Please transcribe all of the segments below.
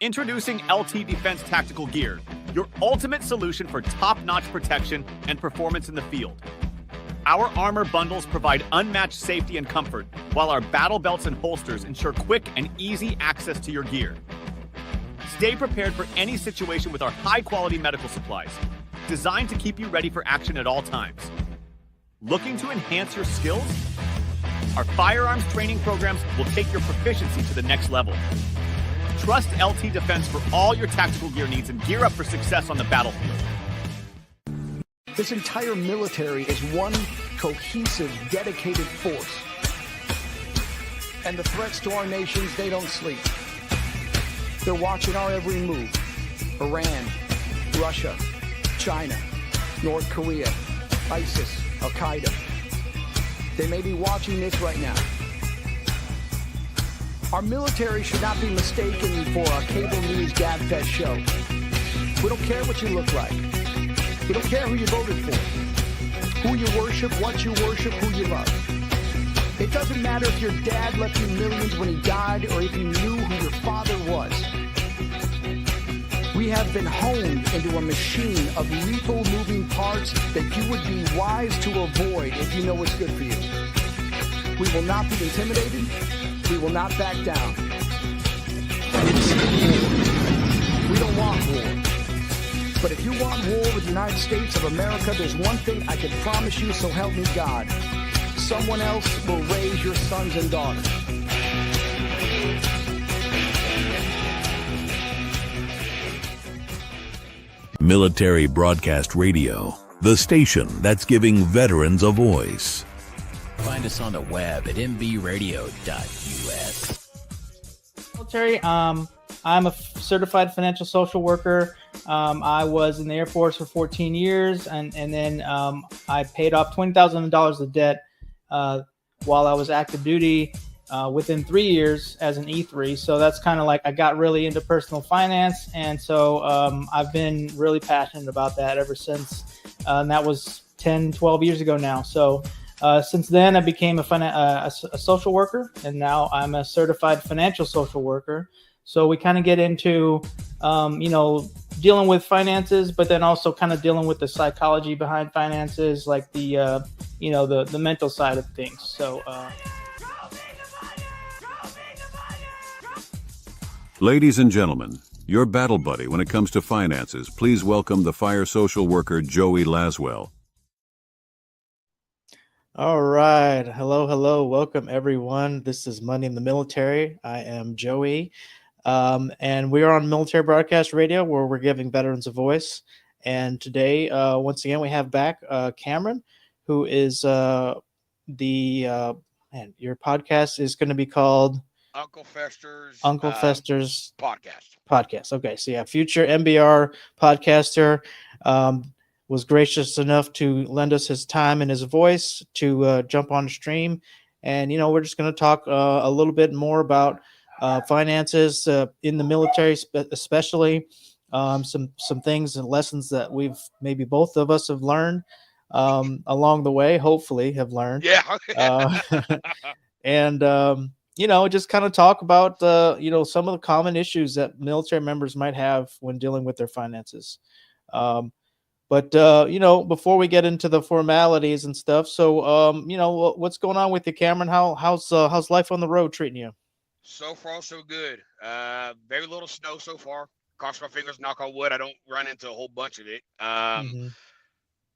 Introducing LT Defense Tactical Gear, your ultimate solution for top-notch protection and performance in the field. Our armor bundles provide unmatched safety and comfort, while our battle belts and holsters ensure quick and easy access to your gear. Stay prepared for any situation with our high-quality medical supplies, designed to keep you ready for action at all times. Looking to enhance your skills? Our firearms training programs will take your proficiency to the next level. Trust LT Defense for all your tactical gear needs and gear up for success on the battlefield. This entire military is one cohesive, dedicated force. And the threats to our nations, they don't sleep. They're watching our every move. Iran, Russia, China, North Korea, ISIS, Al-Qaeda. They may be watching this right now. Our military should not be mistaken for a cable news gabfest show. We don't care what you look like. We don't care who you voted for, who you worship, what you worship, who you love. It doesn't matter if your dad left you millions when he died or if you knew who your father was. We have been honed into a machine of lethal moving parts that you would be wise to avoid if you know what's good for you. We will not be intimidated. We will not back down. We don't want war. But if you want war with the United States of America, there's one thing I can promise you, so help me God. Someone else will raise your sons and daughters. Military Broadcast Radio, the station that's giving veterans a voice. Find us on the web at mbradio.us. Military, I'm a certified financial social worker. I was in the Air Force for 14 years, and then I paid off $20,000 of debt while I was active duty within 3 years as an E3. So that's kind of like I got really into personal finance, and so I've been really passionate about that ever since. And that was 10, 12 years ago now. So since then, I became a social worker, and now I'm a certified financial social worker. So we kind of get into, dealing with finances, but then also kind of dealing with the psychology behind finances, like the mental side of things. So. Ladies and gentlemen, your battle buddy when it comes to finances, please welcome the fire social worker, Joey Laswell. All right. Hello. Welcome, everyone. This is Money in the Military. I am Joey. And we are on Military Broadcast Radio, where we're giving veterans a voice. And today, once again, we have back Cameron, who is your podcast is going to be called Uncle Fester's podcast. Okay. So yeah, future MBR podcaster, was gracious enough to lend us his time and his voice to jump on the stream. And, we're just going to talk a little bit more about finances in the military, especially some things and lessons that we've maybe both of us have learned along the way, hopefully have learned. Yeah. And, just kind of talk about, some of the common issues that military members might have when dealing with their finances. But before we get into the formalities and stuff, so, what's going on with you, Cameron? How's life on the road treating you? So far, so good. Very little snow so far. Cross my fingers, knock on wood. I don't run into a whole bunch of it.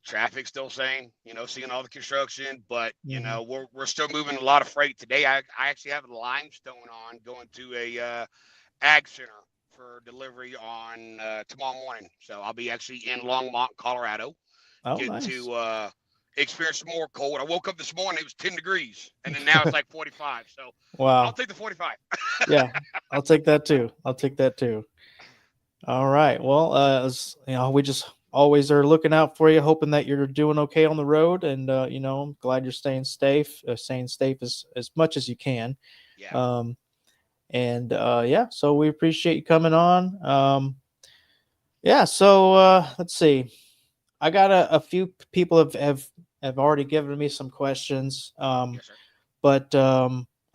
Traffic still same, seeing all the construction, but we're still moving a lot of freight today. I actually have a limestone on going to a ag center for delivery on tomorrow morning. So I'll be actually in Longmont, Colorado, getting to experience some more cold. I woke up this morning, it was 10 degrees, and then now it's like 45. So wow, I'll take the 45. Yeah, I'll take that too. All right. Well, we just always are looking out for you, hoping that you're doing okay on the road, and I'm glad you're staying safe as much as you can. Yeah. So we appreciate you coming on. So let's see. I got a few people have already given me some questions. Yes, sir. But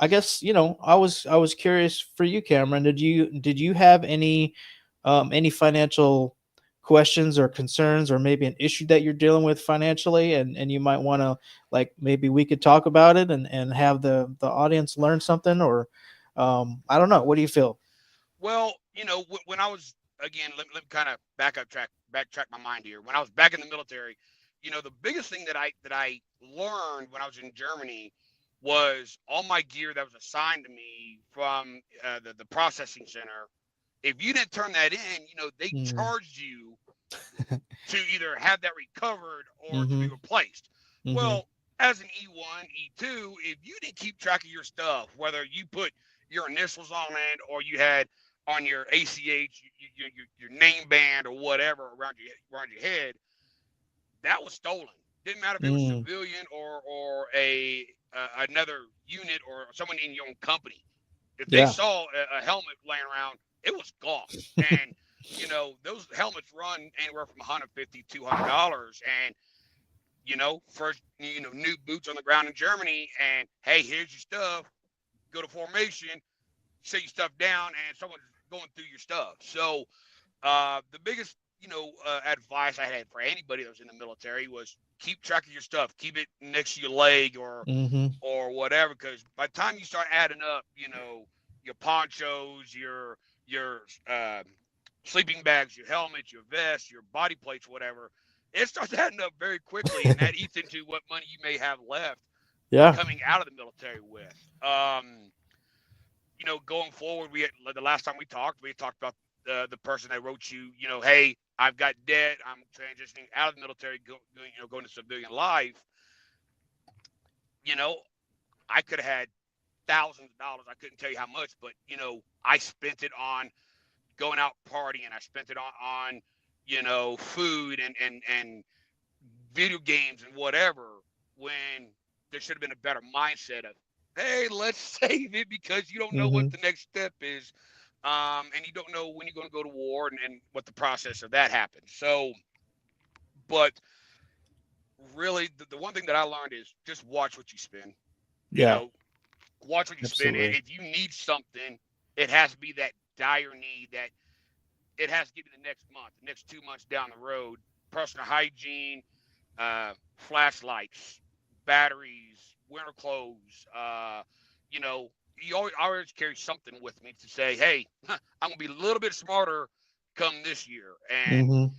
I guess, I was curious for you, Cameron. Did you have any financial questions or concerns, or maybe an issue that you're dealing with financially, and you might want to, like, maybe we could talk about it and have the audience learn something, or I don't know. What do you feel? Well, when I was, again, let me kind of backtrack my mind here. When I was back in the military, the biggest thing that I learned when I was in Germany was all my gear that was assigned to me from the processing center. If you didn't turn that in, they charged you to either have that recovered or to be replaced. Well, as an E1, E2, if you didn't keep track of your stuff, whether you put your initials on it or you had on your ACH, your name band or whatever around your head, that was stolen. Didn't matter if it was civilian or another unit or someone in your own company. If they saw a helmet laying around, it was gone. And those helmets run anywhere from $150 to $200. And first, new boots on the ground in Germany, and hey, here's your stuff. Go to formation, set your stuff down, and someone's going through your stuff. So the biggest advice I had for anybody that was in the military was keep track of your stuff. Keep it next to your leg or whatever, because by the time you start adding up, your ponchos, your sleeping bags, your helmet, your vest, your body plates, whatever, it starts adding up very quickly, and that eats into what money you may have left coming out of the military with. Going forward, the last time we talked about the person that wrote you, hey, I've got debt, I'm transitioning out of the military, going to civilian life. I could have had thousands of dollars. I couldn't tell you how much, but I spent it on going out partying. I spent it on food and video games and whatever, when there should have been a better mindset of, hey, let's save it, because you don't know what the next step is. And you don't know when you're going to go to war and what the process of that happens. So, but really the one thing that I learned is just watch what you spend. Watch what you spend. And if you need something, it has to be that dire need, that it has to give you the next month, the next 2 months down the road. Personal hygiene, flashlights, batteries, winter clothes, you always carry something with me to say, hey, I'm going to be a little bit smarter come this year. And,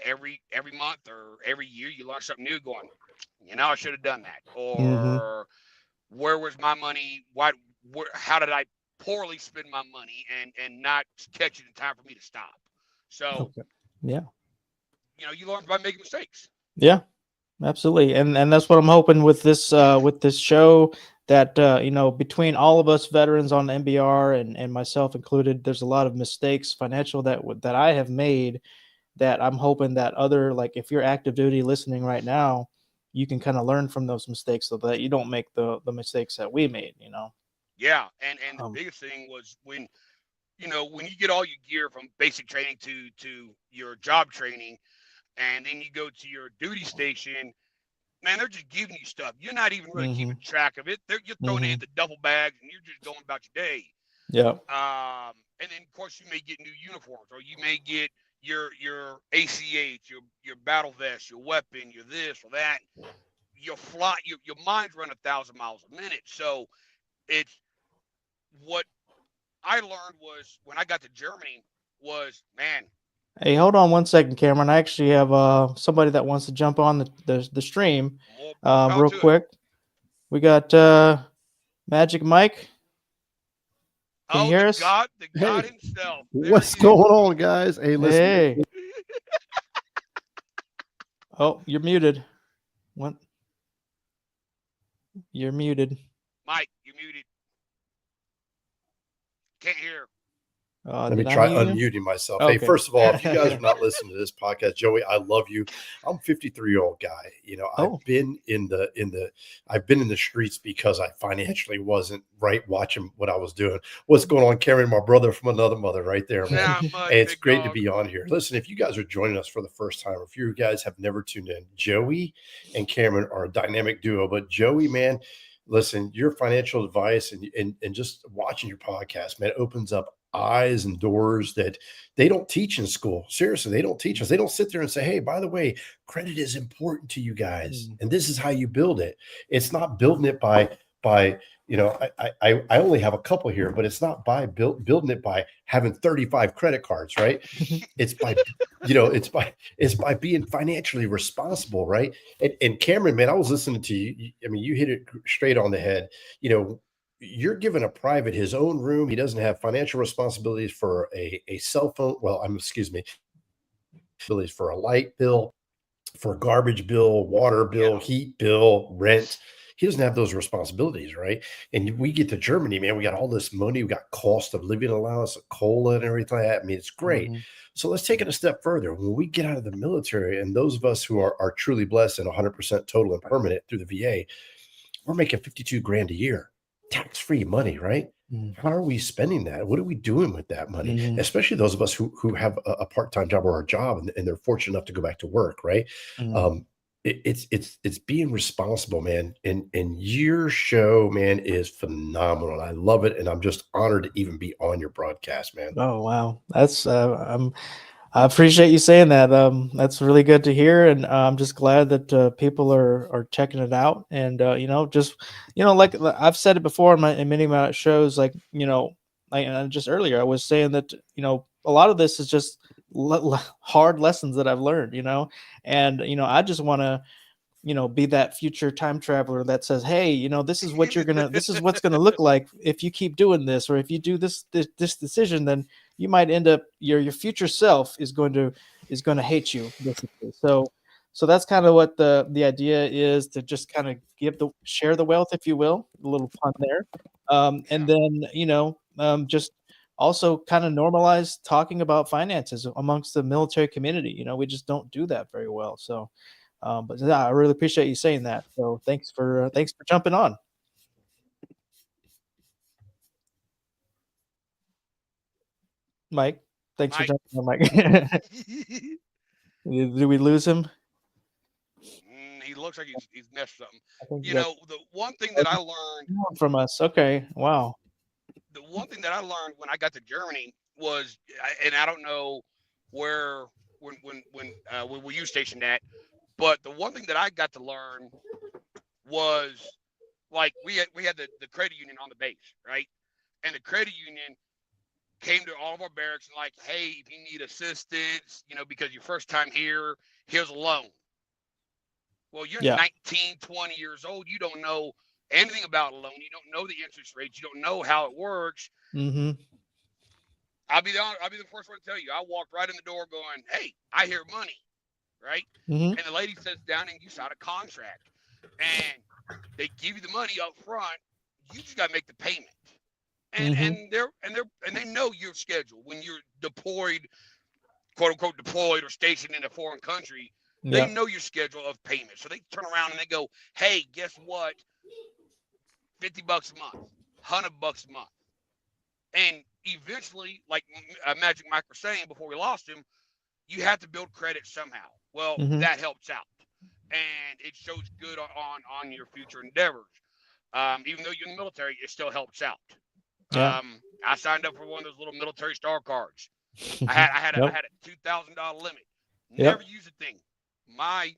every month or every year you learn something new, going, I should have done that. Or where was my money? How did I poorly spend my money and not catch it in time for me to stop? So, you learn by making mistakes. Yeah, absolutely. And that's what I'm hoping with this show, that between all of us veterans on the MBR and myself included, there's a lot of mistakes financial that I have made, that I'm hoping that other, like, if you're active duty listening right now, you can kind of learn from those mistakes so that you don't make the mistakes that we made. Yeah, and the biggest thing was when you get all your gear from basic training to your job training, and then you go to your duty station, man, they're just giving you stuff. You're not even really keeping track of it. You're throwing it in the duffel bags, and you're just going about your day. Yeah. And then, of course, you may get new uniforms, or you may get your ACH, your battle vest, your weapon, your this or that. Your mind's run 1,000 miles a minute. So it's what I learned was when I got to Germany was, man. Hey, hold on one second, Cameron. I actually have somebody that wants to jump on the stream real quick. We got Magic Mike. Can you hear us? The God himself. What's going on, guys? Hey, listen. Hey. Oh, you're muted. What? You're muted. Mike, you're muted. Can't hear. Let me try unmuting myself. Okay. Hey, first of all, if you guys are not listening to this podcast, Joey, I love you. I'm a 53-year-old guy. I've been in the streets because I financially wasn't right watching what I was doing. What's going on, Cameron, my brother from another mother right there, man. Hey, it's great to be on here. Listen, if you guys are joining us for the first time, if you guys have never tuned in, Joey and Cameron are a dynamic duo. But Joey, man, listen, your financial advice and just watching your podcast, man, opens up eyes and doors that they don't teach in school. Seriously, they don't teach us. They don't sit there and say, hey, by the way, credit is important to you guys. And this is how you build it. It's not building it by I only have a couple here, but it's not by building it by having 35 credit cards, right? It's by, it's by being financially responsible, right? And Cameron, man, I was listening to you. I mean, you hit it straight on the head. You're giving a private his own room. He doesn't have financial responsibilities for a cell phone. Well, for a light bill, for a garbage bill, water bill, heat bill, rent. He doesn't have those responsibilities, right? And we get to Germany, man, we got all this money. We got cost of living allowance, COLA and everything like that. I mean, it's great. So let's take it a step further. When we get out of the military, and those of us who are truly blessed and 100% total and permanent through the VA, we're making $52,000 a year. Tax-free money, right? How are we spending that? What are we doing with that money? Especially those of us who have a part-time job or a job and they're fortunate enough to go back to work, right? It's being responsible, man. And your show, man, is phenomenal. I love it, and I'm just honored to even be on your broadcast, man. Oh wow, that's I appreciate you saying that. That's really good to hear, and I'm just glad that people are checking it out. And like I've said it before in many of my shows, like just earlier I was saying that a lot of this is just hard lessons that I've learned, and I just want to be that future time traveler that says, hey, this is what this is what's gonna look like if you keep doing this, or if you do this decision, then you might end up your future self is going to hate you, basically. So that's kind of what the idea is, to just kind of share the wealth, if you will, a little pun there, and then just also kind of normalize talking about finances amongst the military community. We just don't do that very well. So, but yeah, I really appreciate you saying that. So thanks for jumping on. Mike, thanks for jumping on, Mike. Did we lose him? He looks like he's messed something. The one thing that I learned from us. Okay, wow. The one thing that I learned when I got to Germany was, and I don't know when were you stationed at, but the one thing that I got to learn was, like, we had the credit union on the base, right? And the credit union came to all of our barracks and like, hey, if you need assistance, because your first time here, here's a loan. Well, you're 19, 20 years old. You don't know anything about a loan. You don't know the interest rates. You don't know how it works. I'll be the first one to tell you. I walked right in the door going, hey, I hear money, right? And the lady sits down and you sign a contract. And they give you the money up front. You just got to make the payment. And they know your schedule when you're deployed, quote unquote deployed or stationed in a foreign country. They know your schedule of payment. So they turn around and they go, hey, guess what? $50 a month, $100 a month. And eventually, like Magic Mike was saying before we lost him, you have to build credit somehow. Well, that helps out. And it shows good on your future endeavors. Even though you're in the military, it still helps out. I signed up for one of those little military star cards. I had a $2,000 limit. Never used a thing. My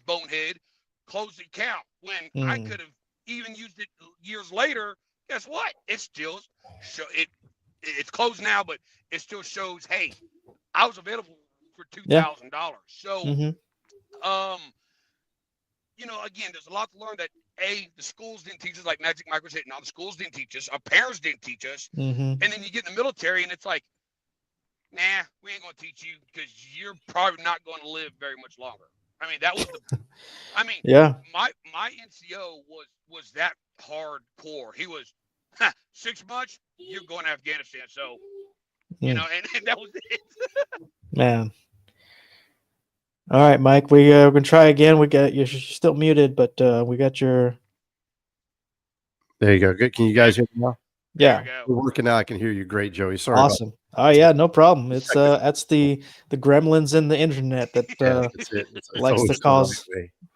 bonehead closed the account when I could have even used it years later. Guess what? It still it's closed now, but it still shows, hey, I was available for $2,000. So again, there's a lot to learn that the schools didn't teach us, like Magic Mike was hitting on. The schools didn't teach us. Our parents didn't teach us. And then you get in the military and it's like, nah, we ain't going to teach you because you're probably not going to live very much longer. I mean, that was my NCO was that hardcore. He was 6 months, you're going to Afghanistan. So, and that was it. Man. All right, Mike, we're going to try again. You're still muted, but we got your. There you go. Good. Can you guys hear me now? Yeah. We're working now. I can hear you great, Joey. Sorry. Awesome. Oh yeah, no problem. It's that's the gremlins in the internet that it's likes to cause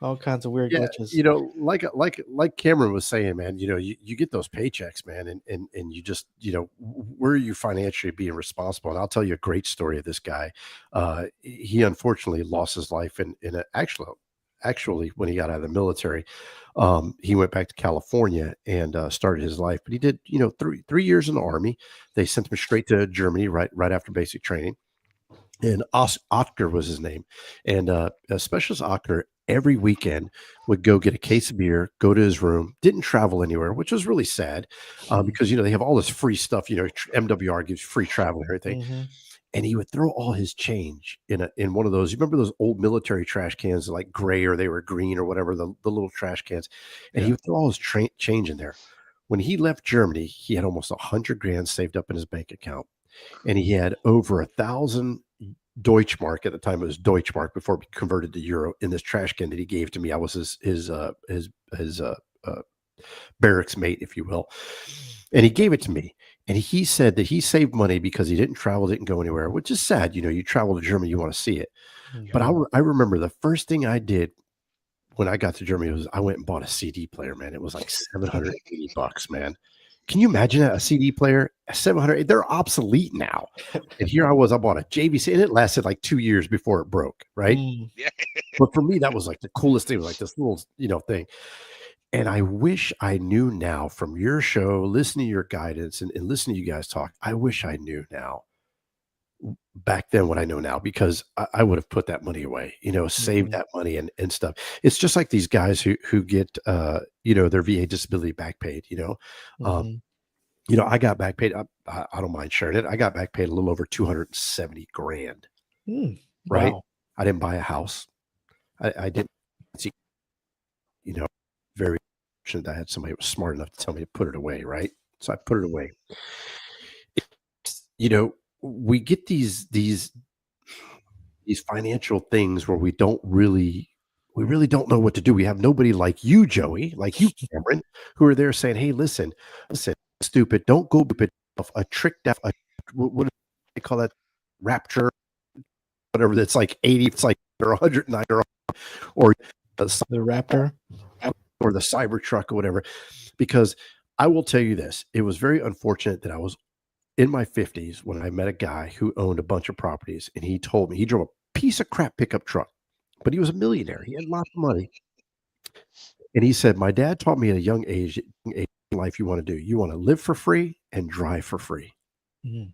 all kinds of weird yeah, glitches. you know, like Cameron was saying, man, you know, you get those paychecks, man, and you just, you know, where are you financially being responsible? And I'll tell you a great story of this guy. He unfortunately lost his life in an actually when he got out of the military. He went back to California and started his life, but he did, you know, three years in the Army. They sent him straight to Germany right after basic training. And Oscar was his name. And Specialist Oscar every weekend would go get a case of beer, go to his room, didn't travel anywhere, which was really sad because, you know, they have all this free stuff, you know, MWR gives free travel and everything. Mm-hmm. And he would throw all his change in one of those. You remember those old military trash cans, like gray or they were green or whatever, the little trash cans. And he would throw all his change in there. When he left Germany, he had almost $100,000 saved up in his bank account. And he had over 1,000 Deutschmark. At the time it was Deutschmark before it converted to euro in this trash can that he gave to me. I was his barracks mate, if you will. And he gave it to me. And he said that he saved money because he didn't travel, didn't go anywhere, which is sad. You know, you travel to Germany, you want to see it. Mm-hmm. But I remember the first thing I did when I got to Germany was I went and bought a CD player, man. It was like $780, man. Can you imagine that? A CD player, 700, they're obsolete now. And here I bought a JVC and it lasted like 2 years before it broke. Right. But for me, that was like the coolest thing, like this little, you know, thing. And I wish I knew now from your show, listening to your guidance and listening to you guys talk. I wish I knew now back then what I know now, because I would have put that money away, you know, saved that money and stuff. It's just like these guys who get, you know, their VA disability back paid, you know. You know, I got back paid. I don't mind sharing it. I got back paid a little over $270,000. Right. Wow. I didn't buy a house. I didn't see, you know, very fortunate that I had somebody who was smart enough to tell me to put it away. Right. So I put it away. You know, we get these financial things where we really don't know what to do. We have nobody like you, Joey, like you, Cameron, who are there saying, hey, listen, stupid, don't go stupid. A trick, what do they call that? Rapture, whatever. That's like 80, it's like or 109 or the Raptor or the Cybertruck or whatever. Because I will tell you this, it was very unfortunate that I was in my 50s when I met a guy who owned a bunch of properties, and he told me he drove a piece of crap pickup truck, but he was a millionaire. He had lots of money. And he said, my dad taught me at a young age in life you want to do. You want to live for free and drive for free. Mm-hmm.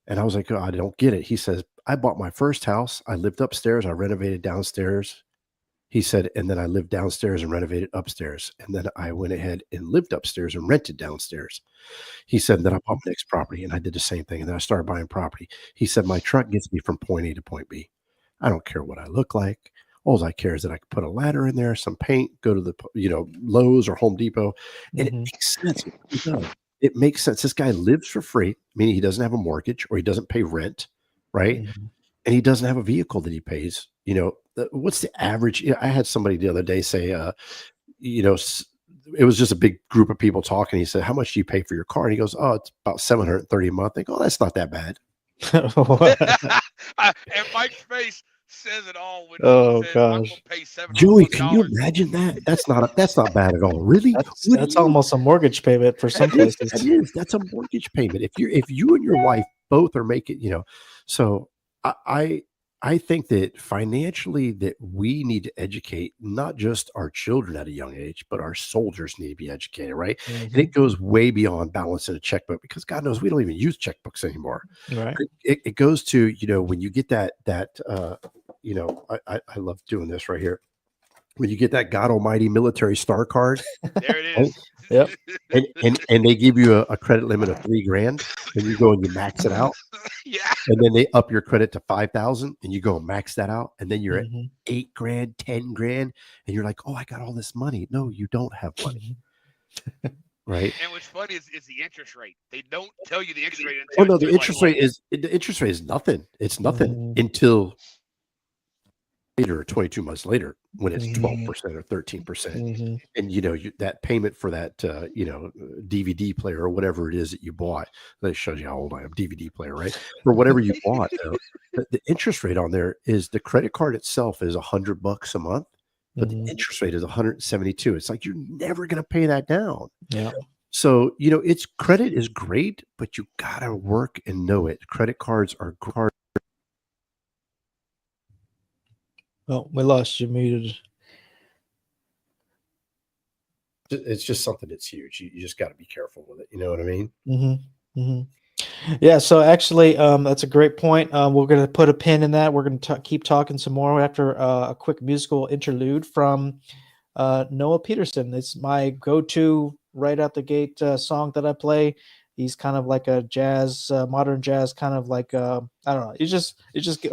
And I was like, oh, I don't get it. He says, I bought my first house. I lived upstairs. I renovated downstairs. He said, and then I lived downstairs and renovated upstairs. And then I went ahead and lived upstairs and rented downstairs. He said, then I bought my next property and I did the same thing. And then I started buying property. He said, my truck gets me from point A to point B. I don't care what I look like. All I care is that I can put a ladder in there, some paint, go to the, you know, Lowe's or Home Depot. And it makes sense. It makes sense. This guy lives for free, meaning he doesn't have a mortgage or he doesn't pay rent. Right. Mm-hmm. And he doesn't have a vehicle that he pays. You know, what's the average? You know, I had somebody the other day say, you know, it was just a big group of people talking. He said, how much do you pay for your car? And he goes, oh, it's about $730 a month. They go, oh, that's not that bad. And Mike's face says it all. When oh says, gosh, Joey, can you imagine that? That's not bad at all. Really, that's almost a mortgage payment for some places. That is. That's a mortgage payment. If you and your wife both are making, you know, so I think that financially that we need to educate not just our children at a young age, but our soldiers need to be educated, right? Mm-hmm. And it goes way beyond balancing a checkbook, because God knows we don't even use checkbooks anymore. Right. It goes to, you know, when you get that you know, I love doing this right here. When you get that God Almighty military star card, there it is. Yep. And they give you a credit limit of $3,000, and you go and you max it out. Yeah. And then they up your credit to 5,000, and you go and max that out, and then you're at $8,000, $10,000, and you're like, oh, I got all this money. No, you don't have money. Right. And what's funny is the interest rate. They don't tell you the interest rate. Oh no, the interest rate is nothing. It's nothing until later or 22 months later when it's 12% or 13%. And, that payment for that, DVD player or whatever it is that you bought, that shows you how old I am, DVD player, right? For whatever you bought, the interest rate on there is the credit card itself is $100 a month, but the interest rate is 172. It's like, you're never going to pay that down. Yeah. So, it's credit is great, but you got to work and know it. Credit cards are hard. Oh, we lost you, muted. It's just something that's huge. You just got to be careful with it. You know what I mean? Yeah. So actually, that's a great point. We're going to put a pin in that. We're going to keep talking some more after a quick musical interlude from Noah Peterson. It's my go-to right out the gate song that I play. He's kind of like a jazz, modern jazz, kind of like I don't know. It just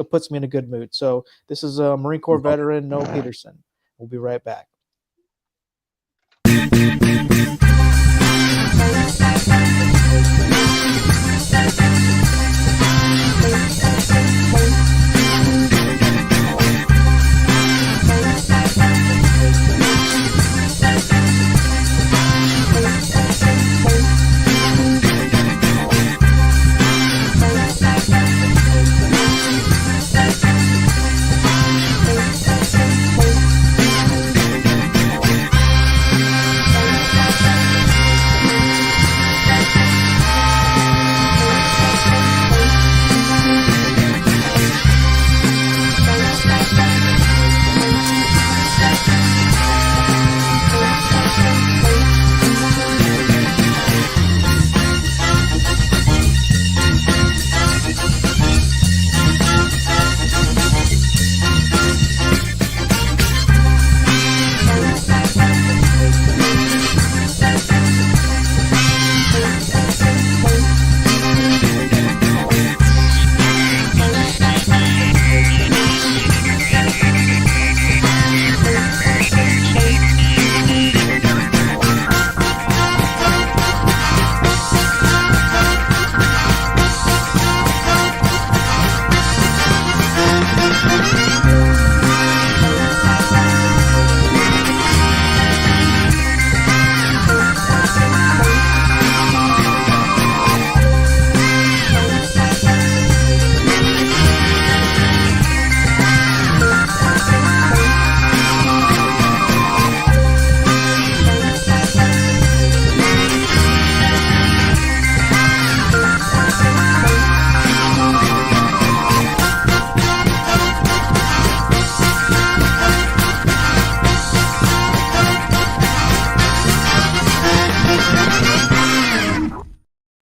puts me in a good mood. So this is a Marine Corps veteran, Noah Peterson. We'll be right back.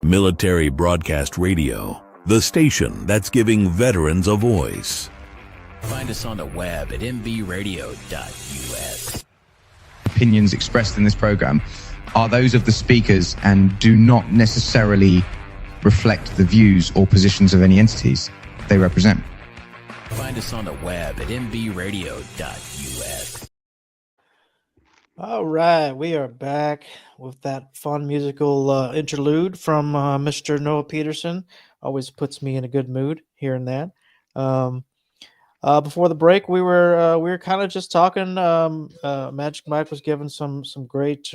Military Broadcast Radio, the station that's giving veterans a voice. Find us on the web at mbradio.us. Opinions expressed in this program are those of the speakers and do not necessarily reflect the views or positions of any entities they represent. Find us on the web at mbradio.us. All right, we are back with that fun musical interlude from Mr. Noah Peterson. Always puts me in a good mood hearing that. Before the break, we were kind of just talking. Magic Mike was giving some great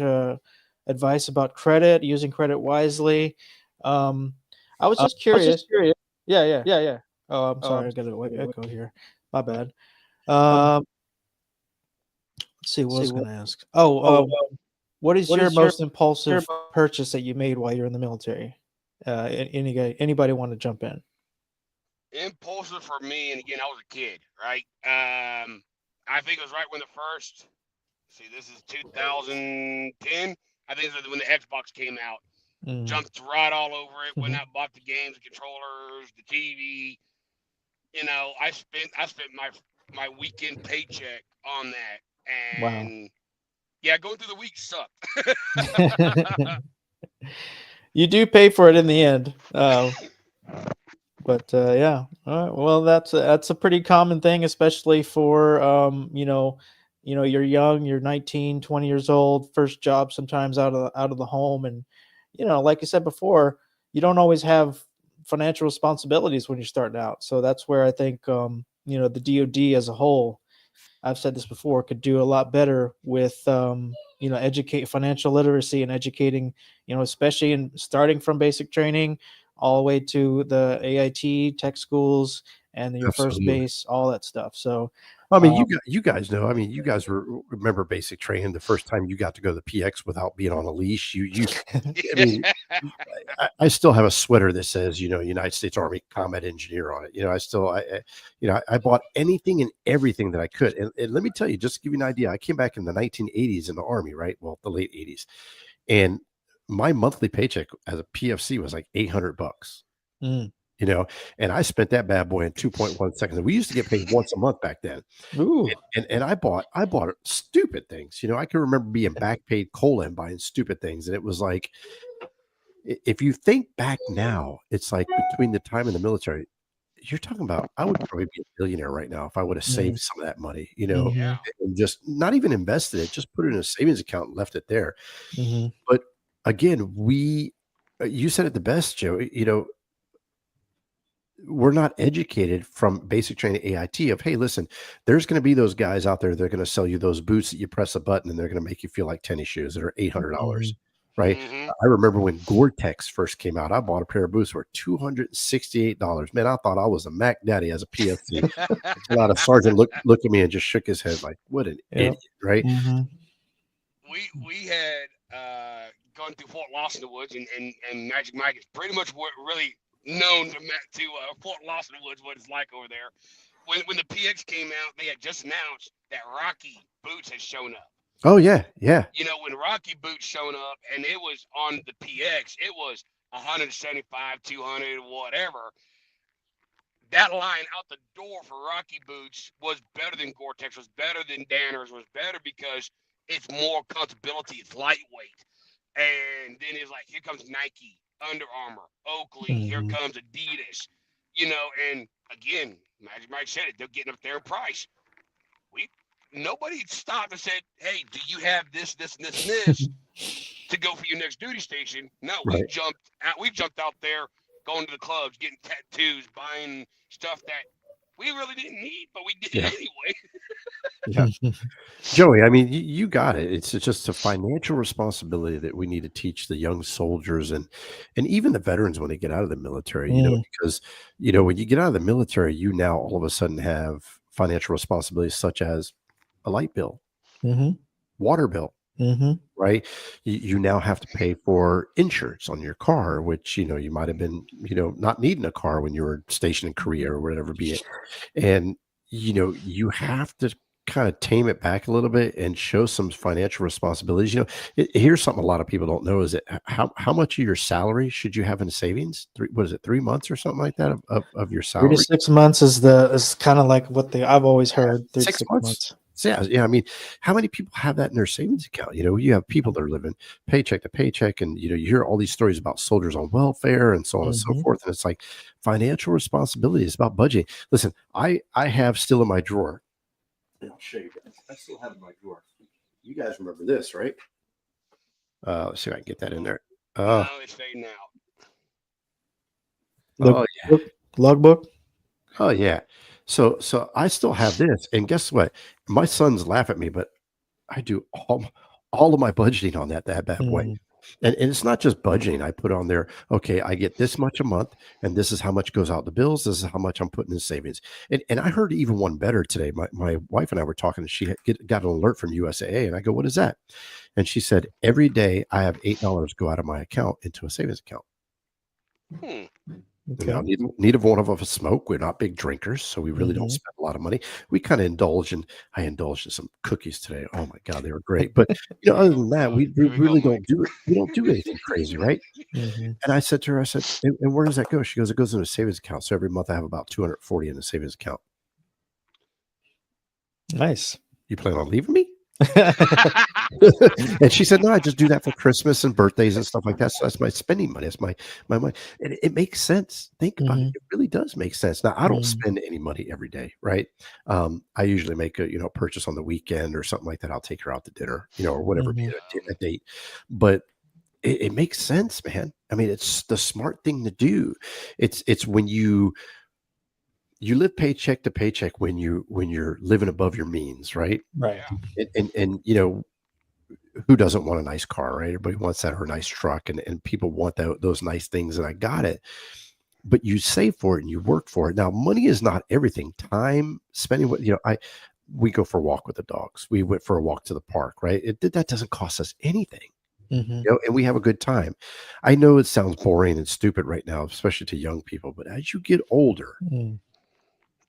advice about credit, using credit wisely. I was just curious. Yeah. Oh, I'm sorry, I got an echo here. My bad. Let's see what I was going to ask. What is your most impulsive purchase that you made while you're in the military? Anybody want to jump in? Impulsive for me, and again, I was a kid, right? I think it was right when this is 2010. I think it was when the Xbox came out. Jumped right all over it. Went out, bought the games, the controllers, the TV. I spent my weekend paycheck on that. And yeah, going through the week sucked. You do pay for it in the end. But yeah. All right. Well, that's a pretty common thing, especially for you're young, you're 19, 20 years old, first job sometimes out of the home, and like I said before, you don't always have financial responsibilities when you're starting out. So that's where I think the DoD as a whole I've said this before, could do a lot better with, educate financial literacy and educating, especially in starting from basic training all the way to the AIT tech schools and your first base, all that stuff. So, I mean, you guys know. I mean, you guys remember basic training. The first time you got to go to the PX without being on a leash, I mean, I still have a sweater that says, United States Army Combat Engineer on it. I bought anything and everything that I could. And let me tell you, just to give you an idea, I came back in the 1980s in the Army, right? Well, the late 80s, and my monthly paycheck as a PFC was like $800. And I spent that bad boy in 2.1 seconds. We used to get paid once a month back then. Ooh. And I bought stupid things. I can remember being back paid cola and buying stupid things. And it was like, if you think back now, it's like between the time in the military, you're talking about, I would probably be a billionaire right now if I would have saved some of that money, and just not even invested it, just put it in a savings account and left it there. But again, you said it the best, Joe, we're not educated from basic training AIT of, hey, listen, there's going to be those guys out there. They're going to sell you those boots that you press a button and they're going to make you feel like tennis shoes that are $800. Right. I remember when Gore-Tex first came out, I bought a pair of boots for $268. Man, I thought I was a Mac Daddy as a PFC. A sergeant looked at me and just shook his head like, what an idiot. Right. We had gone through Fort Lawson Woods and Magic Mike is pretty much what really known to Fort Lawson Woods, what it's like over there. When the PX came out, they had just announced that Rocky boots had shown up. Oh yeah. When Rocky boots shown up and it was on the PX, it was 175, 200, whatever. That line out the door for Rocky boots was better than Gore-Tex, was better than Danner's, was better because it's more comfortability, it's lightweight. And then it's like, here comes Nike, Under Armour, Oakley, here comes Adidas, and again, Magic Mike said it, they're getting up there in price. Nobody stopped and said, hey, do you have this, this, and this, and this to go for your next duty station? No, we jumped out there, going to the clubs, getting tattoos, buying stuff that we really didn't need, but we did anyway. Joey, I mean, you got it. It's just a financial responsibility that we need to teach the young soldiers and even the veterans when they get out of the military, because, when you get out of the military, you now all of a sudden have financial responsibilities such as a light bill, water bill, right? You now have to pay for insurance on your car, which, you might have been, not needing a car when you were stationed in Korea or whatever be it. And, you have to kind of tame it back a little bit and show some financial responsibilities. Here's something a lot of people don't know is that how much of your salary should you have in savings? 3 months or something like that of your salary? 3 to 6 months is kind of like what I've always heard. 3 to 6 months. Yeah. I mean, how many people have that in their savings account? You have people that are living paycheck to paycheck, and you hear all these stories about soldiers on welfare and so on and so forth. And it's like financial responsibility is about budgeting. Listen, I have still in my drawer. I'll show you guys. I still have in my drawer. You guys remember this, right? Let's see if I can get that in there. It's fading out. Logbook. Oh yeah. So I still have this, and guess what? My sons laugh at me, but I do all of my budgeting on that bad boy. And it's not just budgeting. I put on there, okay, I get this much a month, and this is how much goes out the bills. This is how much I'm putting in savings. And I heard even one better today. My wife and I were talking, and she got an alert from USAA, and I go, what is that? And she said, every day I have $8 go out of my account into a savings account. Okay. Neither one of us smoke. We're not big drinkers, so we really don't spend a lot of money. We kind of indulge, and I indulged in some cookies today. Oh my God, they were great. But other than that, we really don't do it. We don't do anything crazy, right? And I said to her, and where does that go? She goes, it goes in a savings account. So every month I have about $240 in a savings account. Nice. You plan on leaving me? And she said, no, I just do that for Christmas and birthdays and stuff like that. So that's my spending money. That's my money. And it makes sense. Think about it. It really does make sense. Now, I don't spend any money every day, right? I usually make a purchase on the weekend or something like that. I'll take her out to dinner, or whatever, be a date. But it makes sense, man. I mean, it's the smart thing to do. It's when you you live paycheck to paycheck when you're living above your means, right? Right. And who doesn't want a nice car, right? Everybody wants that, or a nice truck, and people want those nice things, and I got it. But you save for it and you work for it. Now, money is not everything. Time spending, we go for a walk with the dogs. We went for a walk to the park, right? That doesn't cost us anything. Mm-hmm. And we have a good time. I know it sounds boring and stupid right now, especially to young people, but as you get older,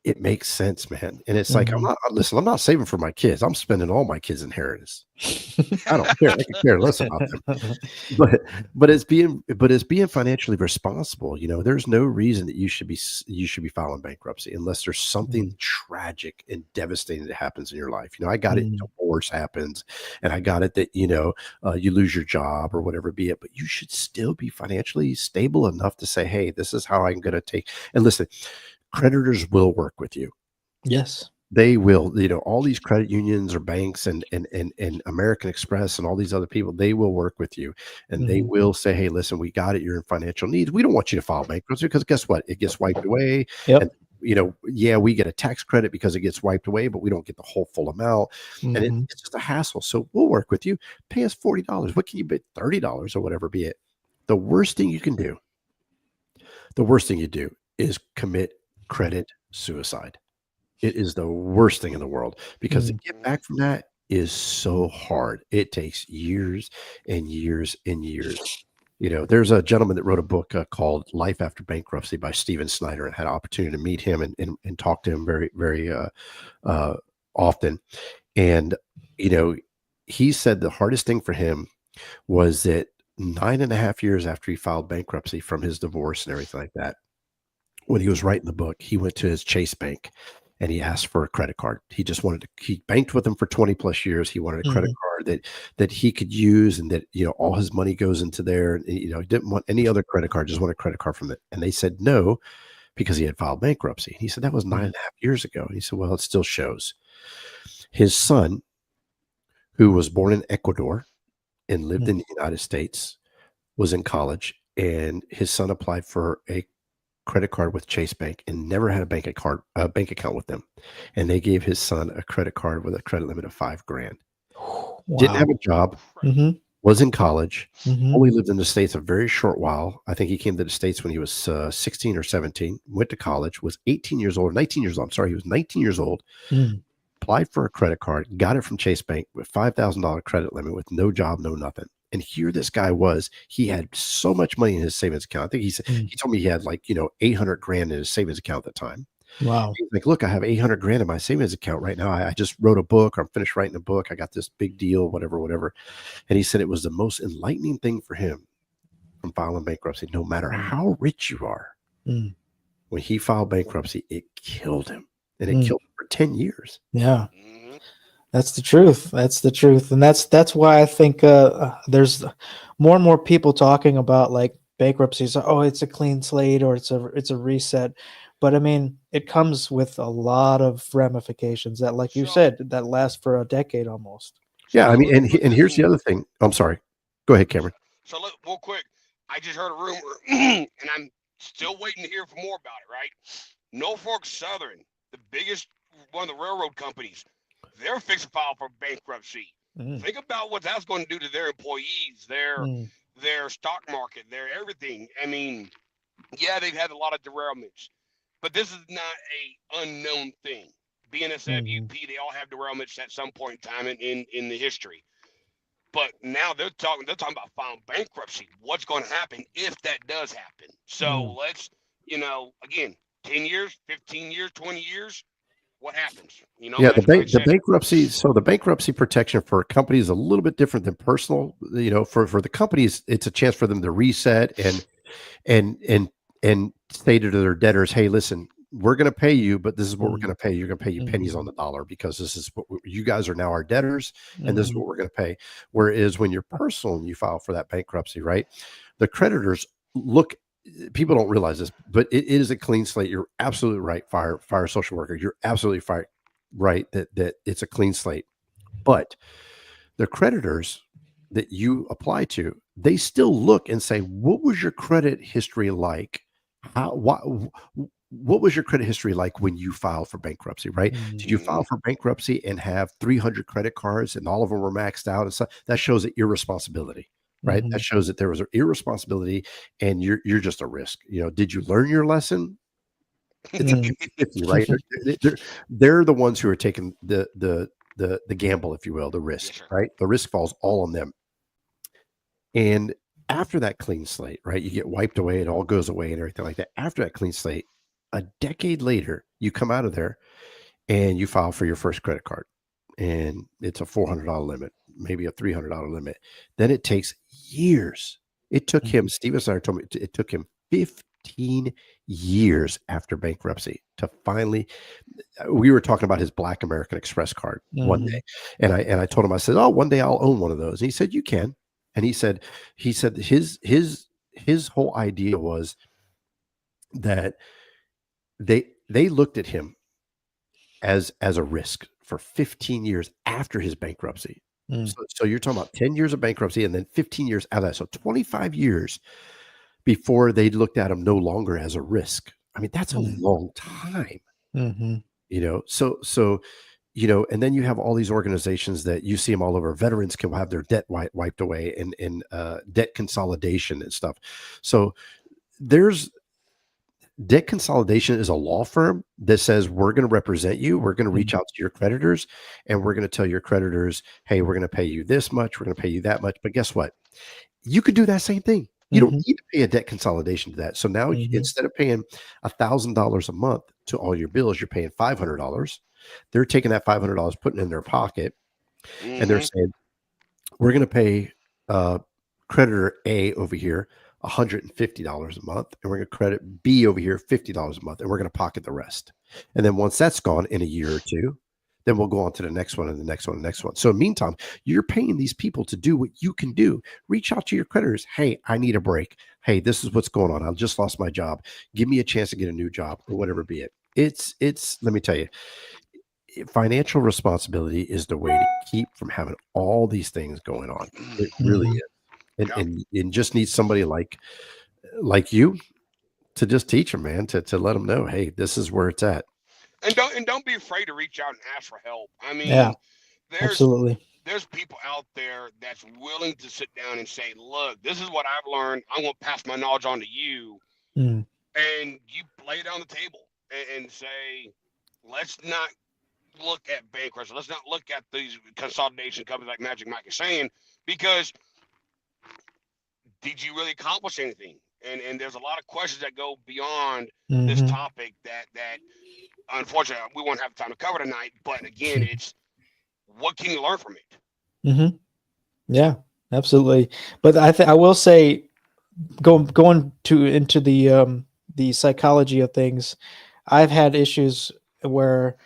it makes sense, man. And it's like, I'm not saving for my kids. I'm spending all my kids' inheritance. I don't care. I can care less about them. But it's being financially responsible. There's no reason that you should be filing bankruptcy unless there's something tragic and devastating that happens in your life. I got it. Divorce happens, and I got it that you lose your job or whatever be it. But you should still be financially stable enough to say, hey, this is how I'm going to take. And listen, creditors will work with you. Yes. They will, all these credit unions or banks and American Express and all these other people, they will work with you, and they will say, hey, listen, we got it. You're in financial needs. We don't want you to file bankruptcy because guess what? It gets wiped away. Yep. And, we get a tax credit because it gets wiped away, but we don't get the whole full amount. And it's just a hassle. So we'll work with you. Pay us $40. What can you bet? $30 or whatever be it. The worst thing you do is commit credit suicide. It is the worst thing in the world because to get back from that is so hard. It takes years and years and years. There's a gentleman that wrote a book called Life After Bankruptcy by Steven Snyder, and had an opportunity to meet him and talk to him very, very often. And, he said the hardest thing for him was that 9.5 years after he filed bankruptcy from his divorce and everything like that, when he was writing the book, he went to his Chase Bank and he asked for a credit card. He just he banked with them for 20 plus years. He wanted a credit card that he could use, and that, all his money goes into there. And, he didn't want any other credit card, just wanted a credit card from it. And they said no, because he had filed bankruptcy. And he said, that was 9.5 years ago. And he said, well, it still shows. His son, who was born in Ecuador and lived in the United States, was in college, and his son applied for a credit card with Chase Bank and never had a bank account with them, and they gave his son a credit card with a credit limit of $5,000. Wow. Didn't have a job, was in college, only lived in the States a very short while. I think he came to the States when he was 16 or 17, went to college, was 19 years old. He was 19 years old, applied for a credit card, got it from Chase Bank with $5,000 credit limit with no job, no nothing. And here this guy was, he had so much money in his savings account. I think he told me he had $800,000 in his savings account at the time. Wow. He's like, look, I have $800,000 in my savings account right now. I just wrote a book. I'm finished writing a book. I got this big deal, whatever. And he said it was the most enlightening thing for him from filing bankruptcy. No matter how rich you are, when he filed bankruptcy, it killed him, and it killed him for 10 years. Yeah. That's the truth. And that's why I think there's more and more people talking about like bankruptcies. Oh, it's a clean slate, or it's a reset. But I mean, it comes with a lot of ramifications that, like you said, that last for a decade almost. Yeah, I mean, and here's the other thing. I'm sorry. Go ahead, Cameron. So look, real quick, I just heard a rumor, and I'm still waiting to hear for more about it. Right? Norfolk Southern, the biggest one of the railroad companies, they're fixing to file for bankruptcy. Think about what that's going to do to their employees, their stock market, their everything. I mean, yeah, they've had a lot of derailments, but this is not a unknown thing. BNSF, UP, they all have derailments at some point in time in the history. But now they're talking about filing bankruptcy. What's going to happen if that does happen? So let's, again, 10 years, 15 years, 20 years. What happens? Yeah, the bankruptcy. So the bankruptcy protection for a company is a little bit different than personal. For the companies, it's a chance for them to reset and say to their debtors, "Hey, listen, we're going to pay you, but this is what we're going to pay. You're going to pay you pennies on the dollar because this is what you guys are now our debtors, and this is what we're going to pay." Whereas when you're personal and you file for that bankruptcy, right, the creditors look. People don't realize this, but it is a clean slate. You're absolutely right, fire social worker. You're absolutely right that it's a clean slate. But the creditors that you apply to, they still look and say, "What was your credit history like? what was your credit history like when you filed for bankruptcy, right? Did you file for bankruptcy and have 300 credit cards and all of them were maxed out and stuff? That shows an irresponsibility, right? That shows that there was an irresponsibility and you're just a risk. Did you learn your lesson? It's a 50-50, right? They're the ones who are taking the gamble, if you will, the risk, right? The risk falls all on them. And after that clean slate, right, you get wiped away, it all goes away and everything like that. After that clean slate, a decade later, you come out of there and you file for your first credit card. And it's a $400 limit, maybe a $300 limit. Then it takes years. It took him, Steven Snyder told me, it took him 15 years after bankruptcy to finally, we were talking about his Black American Express card one day. And I told him, I said, oh, one day I'll own one of those. And he said, you can. And he said his whole idea was that they looked at him as a risk for 15 years after his bankruptcy. So you're talking about 10 years of bankruptcy and then 15 years out of that. So 25 years before they looked at him no longer as a risk. I mean, that's a long time, so and then you have all these organizations that you see them all over. Veterans can have their debt wiped away and debt consolidation and stuff. So there's debt consolidation is a law firm that says, we're going to represent you. We're going to reach out to your creditors and we're going to tell your creditors, hey, we're going to pay you this much. We're going to pay you that much. But guess what? You could do that same thing. You don't need to pay a debt consolidation to that. So now instead of paying $1,000 a month to all your bills, you're paying $500. They're taking that $500, putting it in their pocket, and they're saying, we're going to pay creditor A over here $150 a month, and we're going to credit B over here $50 a month, and we're going to pocket the rest. And then once that's gone in a year or two, then we'll go on to the next one and the next one and the next one. So in the meantime, you're paying these people to do what you can do. Reach out to your creditors. Hey, I need a break. Hey, this is what's going on. I just lost my job. Give me a chance to get a new job or whatever be it. It's let me tell you, financial responsibility is the way to keep from having all these things going on. It really is. And just need somebody like you to just teach them, man, to let them know, hey, this is where it's at. And don't be afraid to reach out and ask for help. I mean, there's people out there that's willing to sit down and say, look, this is what I've learned. I'm going to pass my knowledge on to you. And you lay it on the table and say, let's not look at bankruptcy. Let's not look at these consolidation companies like Magic Mike is saying, because did you really accomplish anything? And there's a lot of questions that go beyond this topic that unfortunately we won't have time to cover tonight. But again, it's what can you learn from it? Yeah, absolutely. But I will say, going into the psychology of things, I've had issues where,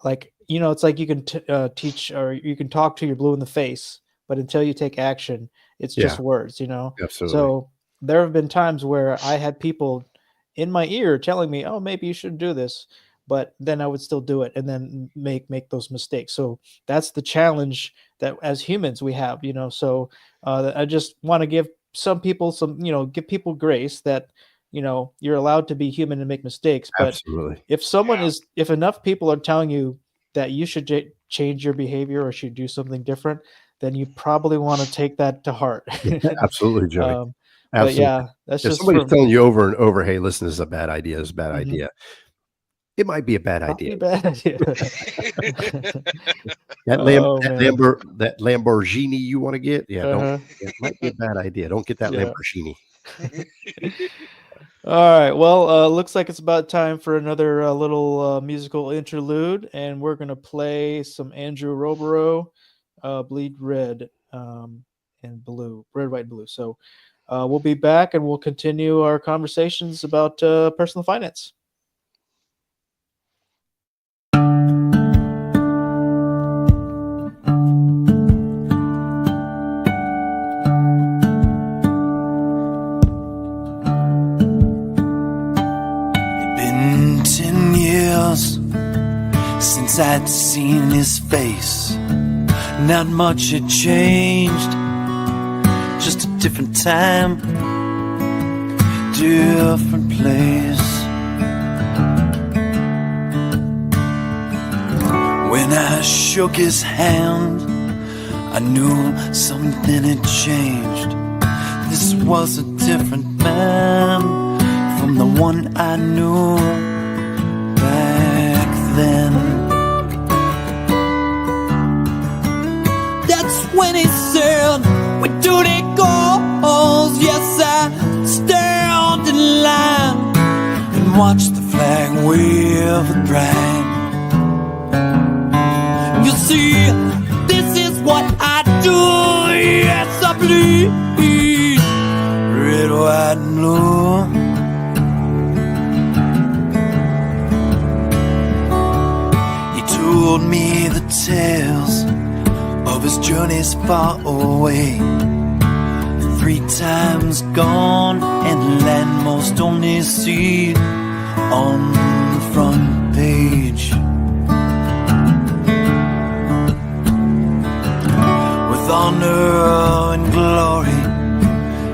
like, it's like you can teach or you can talk to your blue in the face, but until you take action, it's just words, Absolutely. So there have been times where I had people in my ear telling me, oh, maybe you should do this, but then I would still do it and then make those mistakes. So that's the challenge that as humans we have, so I just want to give some people give people grace that, you're allowed to be human and make mistakes. But absolutely, if enough people are telling you that you should change your behavior or should do something different, then you probably want to take that to heart. Absolutely, Joey. Absolutely. Yeah, that's if just somebody's telling you over and over, hey, listen, this is a bad idea. It's a bad idea. It might be a bad idea. That Lamborghini you want to get, it might be a bad idea. Don't get that Lamborghini. All right. Well, looks like it's about time for another little musical interlude, and we're gonna play some Andrew Robero, Bleed Red and Blue, Red, White, and Blue. So we'll be back, and we'll continue our conversations about personal finance. Since I'd seen his face, not much had changed, just a different time, different place. When I shook his hand, I knew something had changed. This was a different man from the one I knew back then. That's when he said, "We do the goals." Yes, I stand in line and watch the flag wave at pride. You see, this is what I do. Yes, I bleed red, white, and blue. He told me the tales of his journeys far away. 3 times gone and land most only see on the front page. With honor and glory,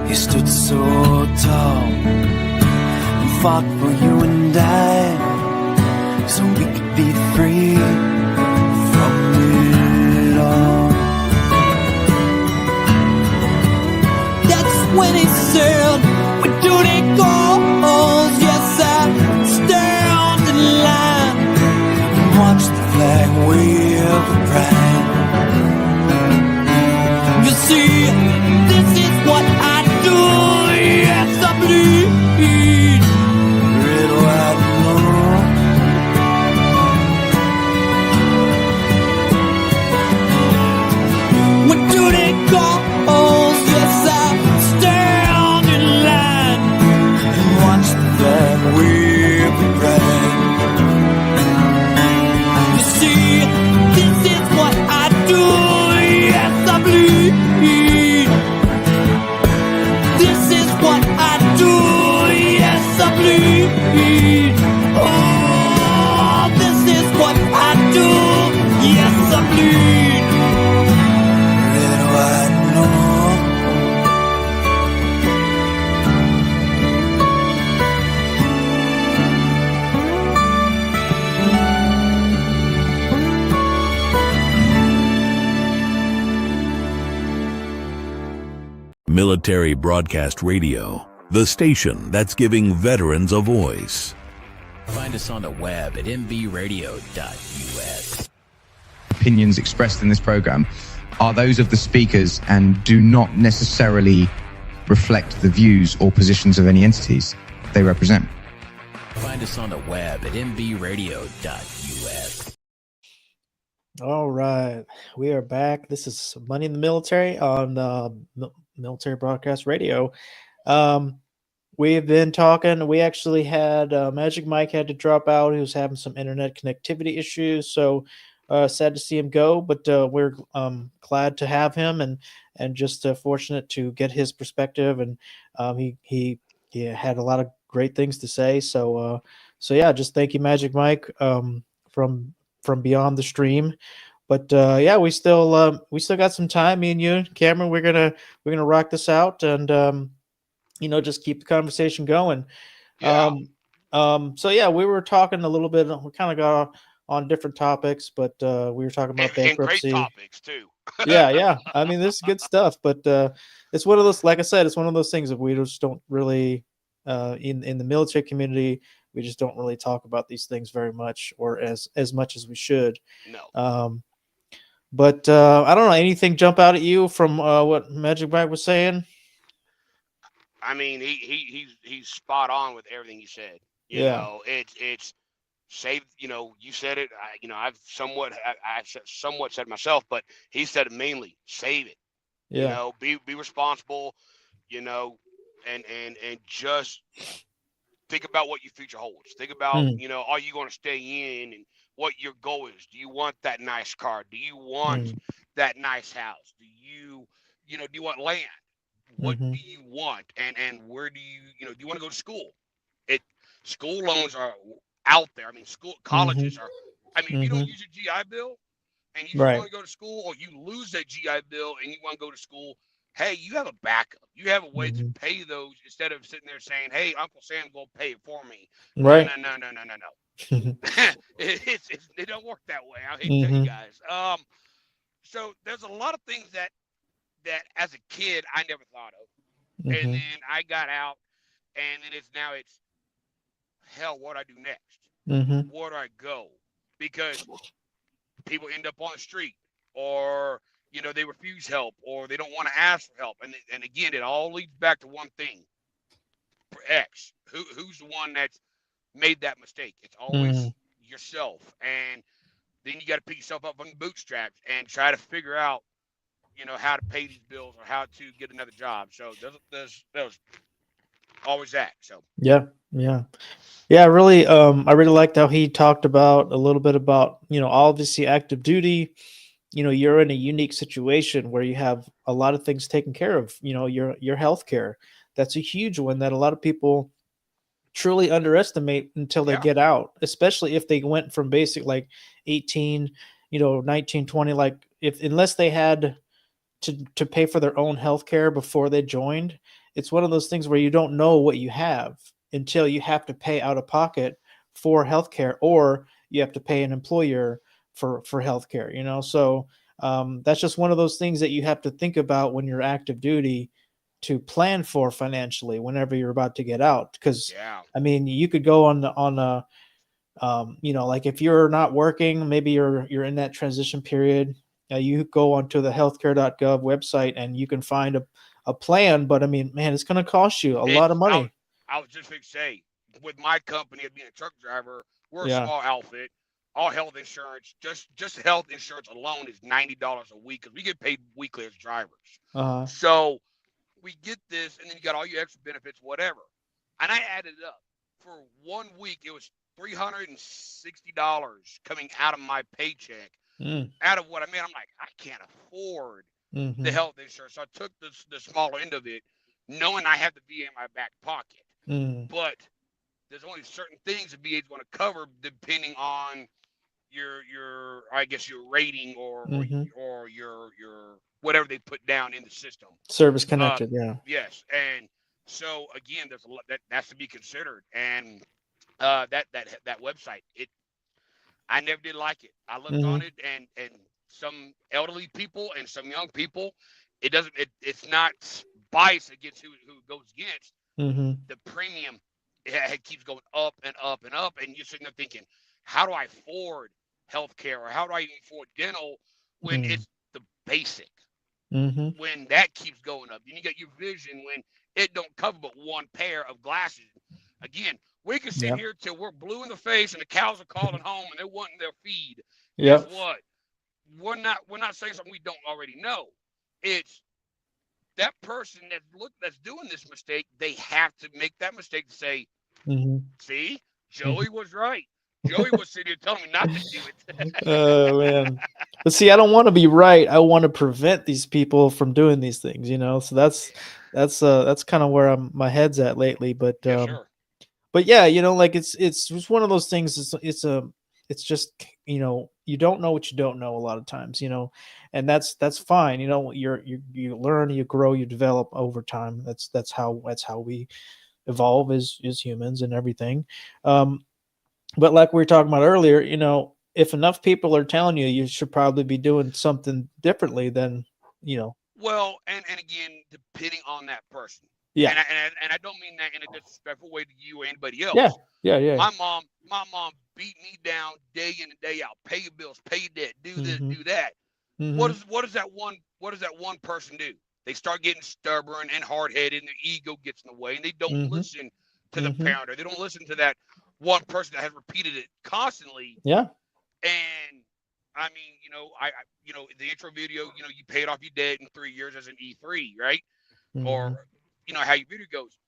he stood so tall and fought for you and I, so we could be free from it all. That's when he said, "We do the goals." Yes, I stand in line and watch the flag wave at pride. You see, this is what I do. Yes, I bleed red, white, and blue. We do the goals. Yes, I stand in line and watch the flag wave at pride. You see, this is what I do. Yes, I bleed. This is what I do. Yes, I bleed. Oh, this is what I do. Yes, I bleed. Red, white, and blue. Military Broadcast Radio, the station that's giving veterans a voice. Find us on the web at mbradio.us. Opinions expressed in this program are those of the speakers and do not necessarily reflect the views or positions of any entities they represent. Find us on the web at mbradio.us. All right, we are back. This is Money in the Military on Military Broadcast Radio. We've been talking. We actually had Magic Mike had to drop out. He was having some internet connectivity issues, so sad to see him go. But we're glad to have him, and just fortunate to get his perspective. And he had a lot of great things to say. So yeah, just thank you, Magic Mike, from beyond the stream. But yeah, we still got some time. Me and you, Cameron, we're gonna rock this out and just keep the conversation going. Yeah. So yeah, we were talking a little bit. We kind of got on different topics, but we were talking about bankruptcy. And great topics too. yeah. I mean, this is good stuff. But it's one of those, like I said, it's one of those things that we just don't really in the military community. We just don't really talk about these things very much, or as much as we should. No. But I don't know. Anything jump out at you from what Magic Mike was saying? I mean, he's spot on with everything he said. You know, it's save. You know, you said it. I've somewhat said myself, but he said it mainly. Save it. Yeah. You know, be responsible. You know, and just think about what your future holds. Think about, are you going to stay in, and what your goal is? Do you want that nice car? Do you want that nice house? Do you want land? What do you want? And where do you do you want to go to school? School loans are out there. I mean, colleges are, if you don't use your GI Bill and you want to go to school, or you lose that GI Bill and you want to go to school, hey, you have a backup. You have a way to pay those instead of sitting there saying, hey, Uncle Sam, go pay it for me. Right. No. It don't work that way. I hate to tell you guys. So there's a lot of things that as a kid I never thought of, and then I got out, and then it's hell. What do I do next? Where do I go? Because people end up on the street, or they refuse help, or they don't want to ask for help, and again, it all leads back to one thing: X. Who's the one that's made that mistake? It's always yourself, and then you got to pick yourself up from the bootstraps and try to figure out, how to pay these bills or how to get another job. So there's always that. So yeah. I really liked how he talked about a little bit about, obviously active duty. You're in a unique situation where you have a lot of things taken care of. Your health care. That's a huge one that a lot of people truly underestimate until they get out, especially if they went from basic like 18, 19, 20, like unless they had to pay for their own health care before they joined. It's one of those things where you don't know what you have until you have to pay out of pocket for healthcare, or you have to pay an employer for healthcare, so that's just one of those things that you have to think about when you're active duty, to plan for financially whenever you're about to get out. Because I mean, you could go on a like if you're not working, maybe you're in that transition period, you go onto the healthcare.gov website and you can find a plan, but I mean, man, it's going to cost you a lot of money. I was just going to say, with my company of being a truck driver, we're a small outfit. All health insurance, just health insurance alone is $90 a week, because we get paid weekly as drivers. So we get this, and then you got all your extra benefits, whatever. And I added it up. For 1 week, it was $360 coming out of my paycheck. Out of what I mean, I'm like, I can't afford the health insurance. So I took the smaller end of it, knowing I have the VA in my back pocket. But there's only certain things the VA is going to cover depending on your I guess your rating or your whatever they put down in the system. Service connected, Yes, and so again, there's a lot that has to be considered, and that website, I never did like it. I looked on it, and some elderly people and some young people, it's not biased against who it goes against. The premium it keeps going up and up and up, and you're sitting there thinking, how do I afford healthcare, or how do I even afford dental when it's the basic? When that keeps going up, then you got your vision when it don't cover but one pair of glasses. Again, we can sit here till we're blue in the face and the cows are calling home and they're wanting their feed. Guess what? We're not saying something we don't already know. It's that person that's doing this mistake. They have to make that mistake to say, see, Joey was right. Joey was sitting here telling me not to do it. Oh man. But see, I don't want to be right. I want to prevent these people from doing these things, So that's kind of where my head's at lately. But but yeah, like it's just one of those things. It's just you don't know what you don't know a lot of times, and that's fine. You learn, you grow, you develop over time. That's how we evolve as humans and everything. But like we were talking about earlier, if enough people are telling you, you should probably be doing something differently than, Well, and again, depending on that person. Yeah. And I don't mean that in a disrespectful way to you or anybody else. Yeah. My mom beat me down day in and day out. Pay your bills, pay your debt, do this, do that. What does that one person do? They start getting stubborn and hard-headed, and their ego gets in the way, and they don't listen to the parent, or they don't listen to that one person that has repeated it constantly. Yeah. And I mean, I the intro video, you paid off your debt in 3 years as an E3, right? Or how your video goes.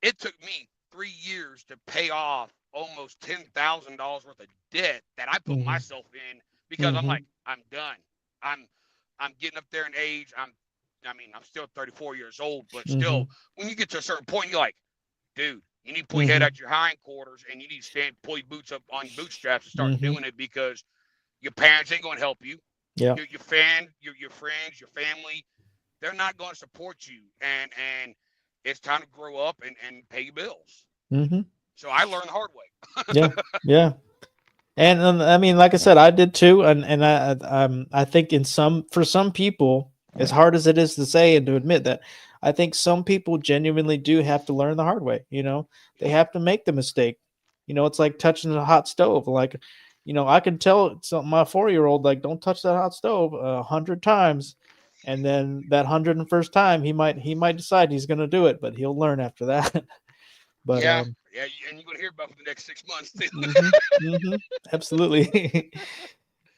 It took me 3 years to pay off almost $10,000 worth of debt that I put myself in, because I'm like, I'm done. I'm getting up there in age. I'm still 34 years old, but still, when you get to a certain point, you're like, dude, you need to pull your head out your hindquarters, and you need to pull your boots up on your bootstraps and start doing it, because your parents ain't going to help you. Yeah. Your friends, your family, they're not going to support you. And it's time to grow up and pay your bills. So I learned the hard way. Yeah. And I mean, like I said, I did too, and I think for some people, as hard as it is to say and to admit that, I think some people genuinely do have to learn the hard way. They have to make the mistake. It's like touching a hot stove. Like, I can tell my 4-year-old, like, don't touch that hot stove 100 times, and then that 101st time he might decide he's going to do it, but he'll learn after that. But yeah, and you're gonna hear about it for the next 6 months too. Absolutely.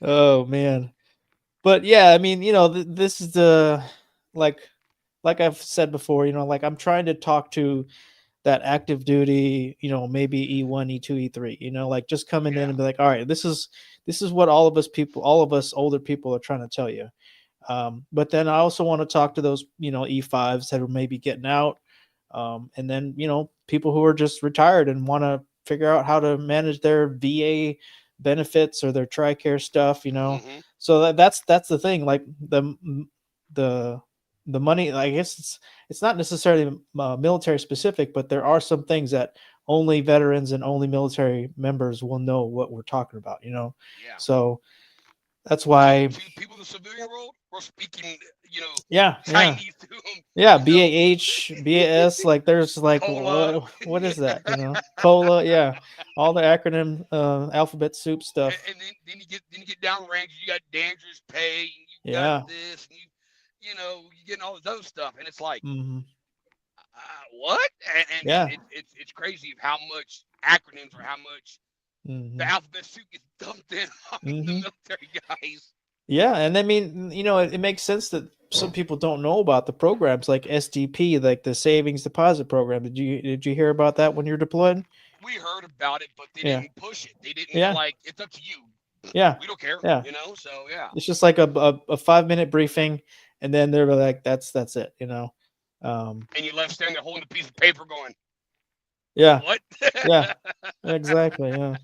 Oh man. But yeah, I mean, this is the like I've said before, like I'm trying to talk to that active duty, maybe E1, E2, E3, like just coming in and be like, all right, this is what all of us older people are trying to tell you. But then I also want to talk to those, E5s that are maybe getting out. And then, people who are just retired and want to figure out how to manage their VA benefits or their TRICARE stuff, So that's the thing. Like the money, I guess it's not necessarily military specific, but there are some things that only veterans and only military members will know what we're talking about, Yeah. So that's why people in the civilian world were speaking, Chinese to them. Yeah, BAH, BAS, like there's like what is that? COLA, yeah, all the acronym alphabet soup stuff. And then you get downrange. You got dangerous pay. You got this. And you getting all this other stuff, and it's like, mm-hmm. What? And it's crazy how much acronyms or how much the alphabet soup gets dumped in on the military guys. Yeah, and I mean, it makes sense that some people don't know about the programs like SDP, like the savings deposit program. Did you hear about that when you're deployed? We heard about it, but they didn't push it. They didn't like, it's up to you. Yeah, we don't care. Yeah, so yeah, it's just like a 5-minute briefing, and then they're like, that's it, And you left standing there holding a piece of paper, going, yeah, what? Yeah, exactly. Yeah.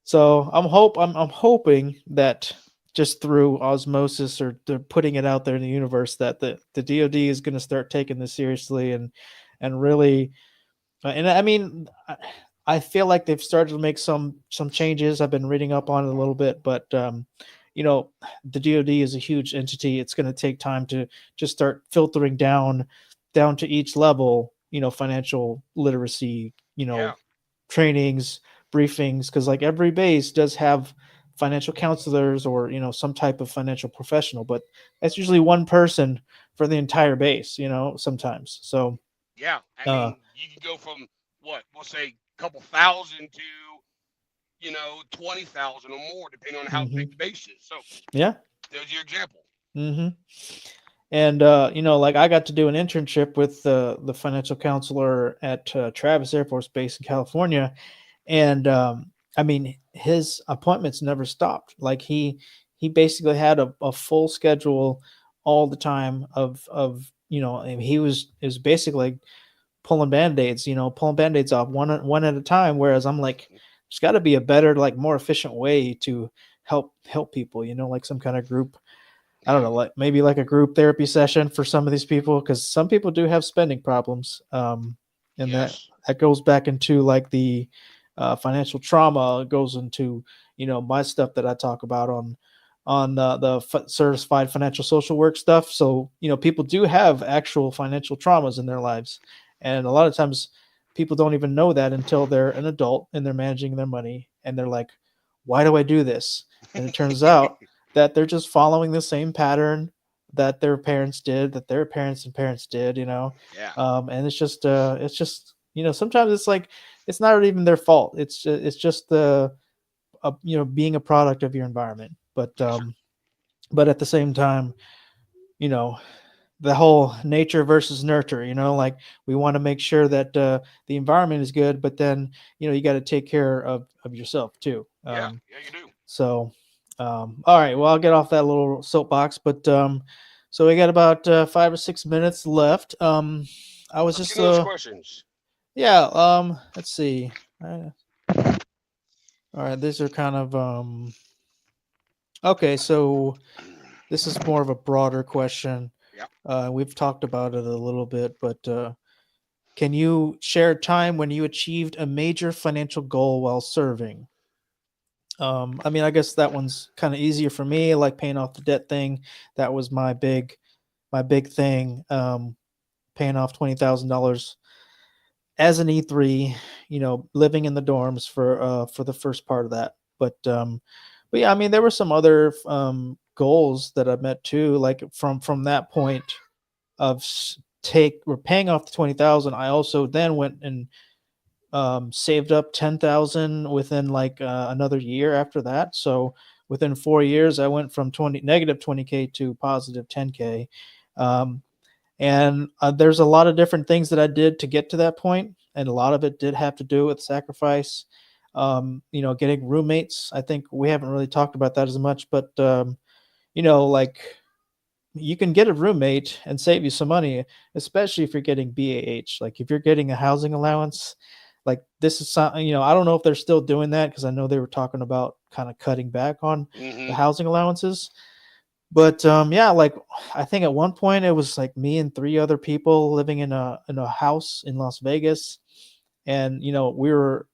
So I'm hoping that just through osmosis or they're putting it out there in the universe that the DoD is going to start taking this seriously and really, and I mean, I feel like they've started to make some changes. I've been reading up on it a little bit, but the DoD is a huge entity. It's going to take time to just start filtering down to each level, financial literacy, trainings, briefings, because like every base does have financial counselors or some type of financial professional, but that's usually one person for the entire base, sometimes. So yeah, I mean, you can go from what we'll say a couple thousand to 20,000 or more, depending on how big the base is. So yeah, there's your example. And like I got to do an internship with the financial counselor at Travis Air Force Base in California, and I mean, his appointments never stopped. Like he basically had a full schedule all the time of and it was basically pulling band-aids off one at a time. Whereas I'm like, there's got to be a better, like more efficient way to help people, like some kind of group. I don't know, like maybe like a group therapy session for some of these people, because some people do have spending problems. And that goes back into like the financial trauma, goes into my stuff that I talk about on the certified financial social work stuff. So people do have actual financial traumas in their lives, and a lot of times people don't even know that until they're an adult and they're managing their money, and they're like, why do I do this? And it turns out that they're just following the same pattern that their parents did, that their parents and parents did, and it's just sometimes it's like, it's not even their fault. It's just being a product of your environment. But at the same time, the whole nature versus nurture, like we want to make sure that the environment is good, but then, you got to take care of yourself too. You do. So, all right, well, I'll get off that little soapbox, but so we got about 5 or 6 minutes left. Let's just those questions. Yeah. Let's see. All right. These are kind of, okay. So this is more of a broader question. Yeah. We've talked about it a little bit, but, can you share a time when you achieved a major financial goal while serving? I mean, I guess that one's kind of easier for me, like paying off the debt thing. That was my big thing. Paying off $20,000 as an E3, living in the dorms for the first part of that. But yeah, I mean, there were some other goals that I met too. Like from that point of paying off the 20,000, I also then went and saved up 10,000 within like another year after that. So within 4 years, I went from negative 20K to positive 10K. And there's a lot of different things that I did to get to that point, and a lot of it did have to do with sacrifice. Getting roommates. I think we haven't really talked about that as much, but like you can get a roommate and save you some money, especially if you're getting BAH. Like if you're getting a housing allowance, like this is something, I don't know if they're still doing that, because I know they were talking about kind of cutting back on the housing allowances. But yeah, like I think at one point it was like me and 3 other people living in a house in Las Vegas, and we were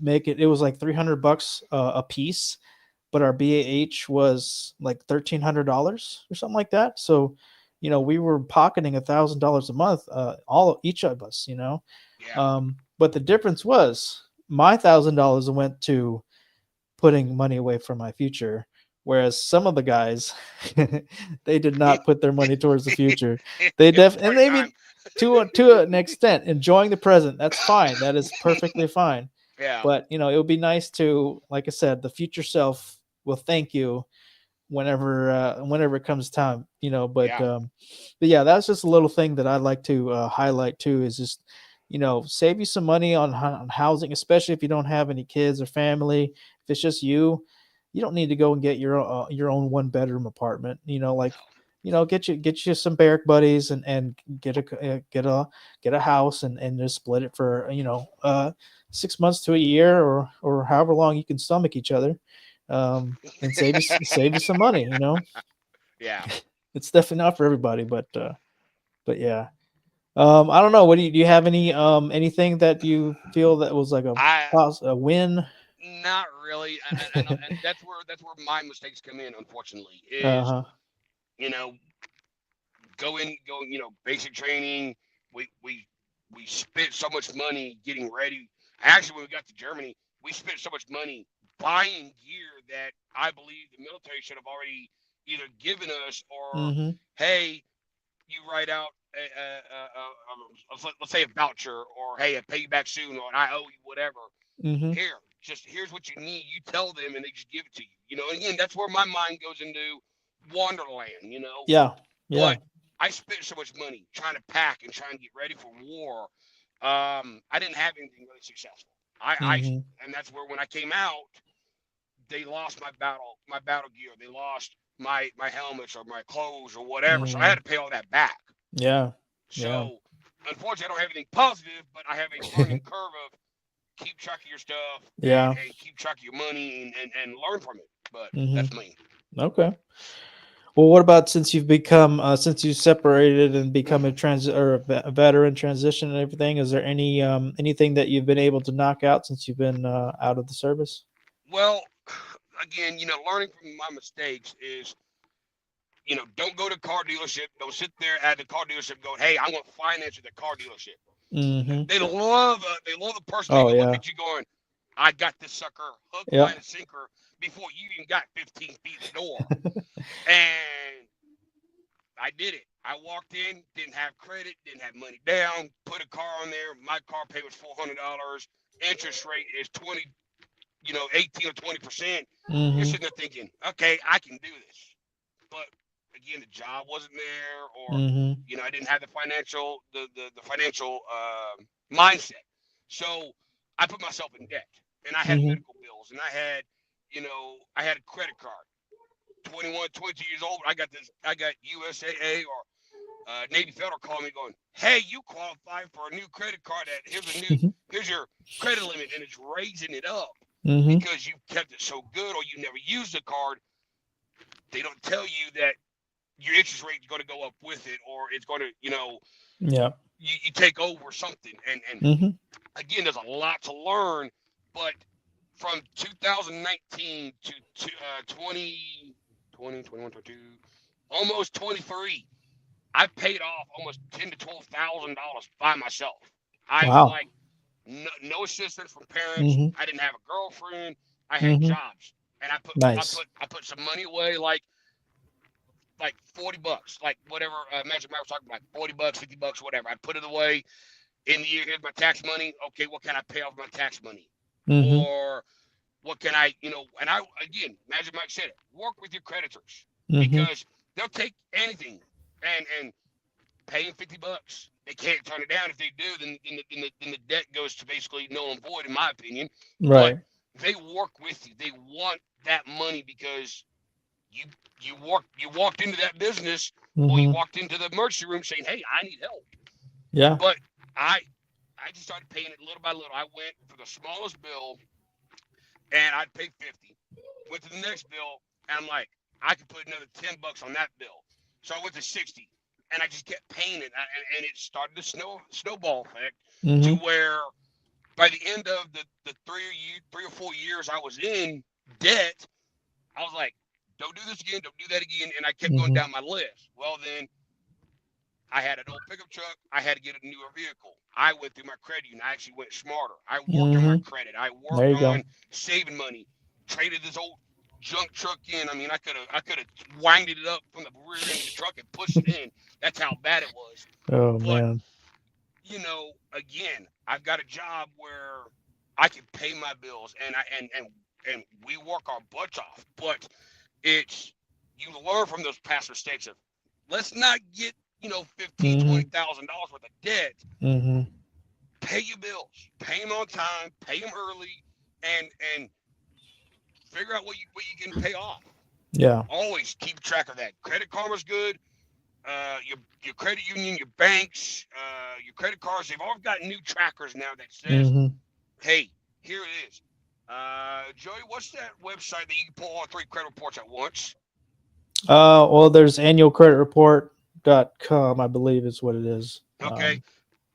making, it was like $300 a piece, but our BAH was like $1,300 or something like that. So we were pocketing $1,000 a month, each of us. Yeah. But the difference was my $1,000 went to putting money away for my future. Whereas some of the guys, they did not put their money towards the future. They and maybe to an extent enjoying the present. That's fine. That is perfectly fine. Yeah. But it would be nice to, like I said, the future self will thank you whenever it comes time. But yeah, that's just a little thing that I'd like to highlight too. Is just save you some money on housing, especially if you don't have any kids or family. If it's just you. You don't need to go and get your own 1-bedroom apartment. Get you some barrack buddies and get a house and just split it for 6 months to a year or however long you can stomach each other, and save you some money. Yeah, it's definitely not for everybody, but yeah. I don't know. What do you have anything that you feel that was like a win? Not really, and that's where my mistakes come in. Unfortunately, is going basic training. We spent so much money getting ready. Actually, when we got to Germany, we spent so much money buying gear that I believe the military should have already either given us or hey, you write out let's say a voucher, or hey, I pay you back soon, or I owe you whatever. Here's what you need. You tell them, and they just give it to you. And again, that's where my mind goes into Wonderland. Yeah. But I spent so much money trying to pack and trying to get ready for war. I didn't have anything really successful. And that's where when I came out, they lost my battle gear. They lost my helmets or my clothes or whatever. So I had to pay all that back. Yeah. So unfortunately, I don't have anything positive, but I have a learning curve of keep track of your stuff. And keep track of your money and learn from it. But that's me. Okay. Well, what about since you've become since you separated and become a veteran transition and everything? Is there anything that you've been able to knock out since you've been out of the service? Well, again, learning from my mistakes is, don't go to a car dealership. Don't sit there at the car dealership going, "Hey, I want finance at the car dealership." They love the person who look at you going, "I got this sucker hook, line, and sinker," before you even got 15 feet in the door. And I did it. I walked in, didn't have credit, didn't have money down, put a car on there. My car payment was $400. Interest rate is 18 or 20%. You're sitting there thinking, okay, I can do this. But again, the job wasn't there, or I didn't have the financial mindset. So I put myself in debt, and I had medical bills, and I had a credit card. 21, 22 years old, I got USAA or Navy Federal calling me going, "Hey, you qualify for a new credit card. Here's your credit limit," and it's raising it up because you kept it so good, or you never used the card. They don't tell you that your interest rate is going to go up with it, or it's going to, you take over something. And again, there's a lot to learn, but from 2019 to 20, 21, 22, almost 23, I paid off almost $10,000 to $12,000 by myself. I Wow. like no assistance from parents. Mm-hmm. I didn't have a girlfriend. I had Mm-hmm. jobs, and I put some money away, like $40, like whatever. Magic Mike was talking about, $40, $50, whatever. I put it away. In the year, here's my tax money. Okay, what can I pay off my tax money? Mm-hmm. Or what can I, and again, Magic Mike said it, work with your creditors, Mm-hmm. because they'll take anything and pay them $50. They can't turn it down. If they do, then the debt goes to basically null and void, in my opinion. Right. But they work with you. They want that money because you walked into that business, or you Mm-hmm. walked into the emergency room saying, "Hey, I need help." Yeah. But I just started paying it little by little. I went for the smallest bill, and I'd pay $50. Went to the next bill, and I'm like, I could put another $10 on that bill. So I went to $60, and I just kept paying it, and it started to snowball effect Mm-hmm. to where by the end of the 3 or 4 years I was in debt, I was like, don't do this again, don't do that again, and I kept going Mm-hmm. down my list. Well, then I had an old pickup truck. I had to get a newer vehicle. I went through my credit union. I actually went smarter. I worked on my credit. I There you worked go. on saving money. Traded this old junk truck in. I mean, I could have winded it up from the rear end of the truck and pushed it in. That's how bad it was. Oh But man. Again, I've got a job where I can pay my bills, and we work our butts off. But you learn from those past mistakes of, let's not get $15,000, Mm-hmm. $20,000 worth of debt. Mm-hmm. Pay your bills, pay them on time, pay them early, and figure out what you can pay off. Yeah. Always keep track of that. Credit Karma's good. Your credit union, your banks, your credit cards, they've all got new trackers now that says, Mm-hmm. hey, here it is. Joey, what's that website that you can pull all 3 credit reports at once? Well, there's annualcreditreport.com, I believe is what it is. Okay.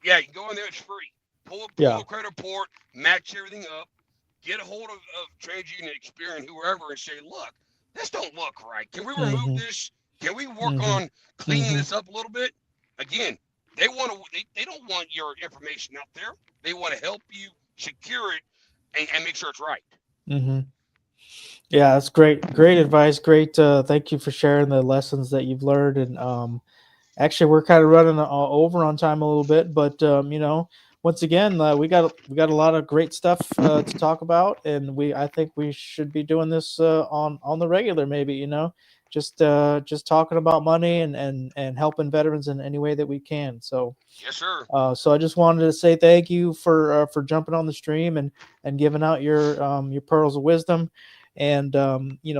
Yeah, you can go in there. It's free. Pull Yeah. a credit report, match everything up, get a hold of TransUnion, Experian, whoever, and say, look, this don't look right. Can we remove Mhm. this? Can we work Mhm. on cleaning Mhm. this up a little bit? Again, they don't want your information out there. They want to help you secure it and make sure it's right. Mm-hmm. Yeah, that's great. Great advice. Great. Thank you for sharing the lessons that you've learned. And actually, we're kind of running over on time a little bit, but once again, we got a lot of great stuff to talk about, and I think we should be doing this on the regular, maybe. Just talking about money and helping veterans in any way that we can. So Yes, sir. so I just wanted to say thank you for jumping on the stream and giving out your pearls of wisdom, and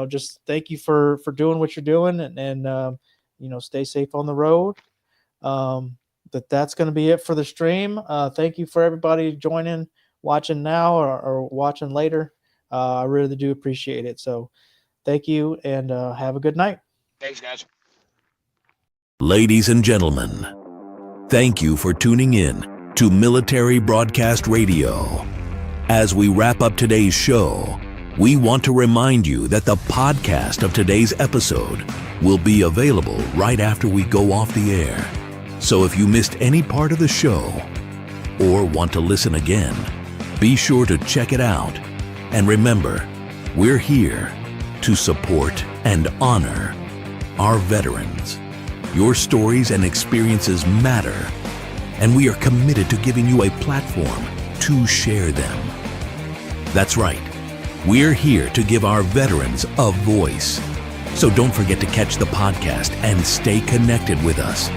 just thank you for doing what you're doing, and stay safe on the road. That's going to be it for the stream. Thank you for everybody joining, watching now or watching later. I really do appreciate it. So thank you, and have a good night. Thanks, guys. Ladies and gentlemen, thank you for tuning in to Military Broadcast Radio. As we wrap up today's show, we want to remind you that the podcast of today's episode will be available right after we go off the air. So if you missed any part of the show or want to listen again, be sure to check it out. And remember, we're here to support and honor our veterans. Your stories and experiences matter, and we are committed to giving you a platform to share them. That's right. We're here to give our veterans a voice. So don't forget to catch the podcast and stay connected with us.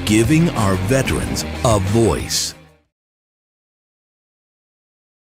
Giving our veterans a voice.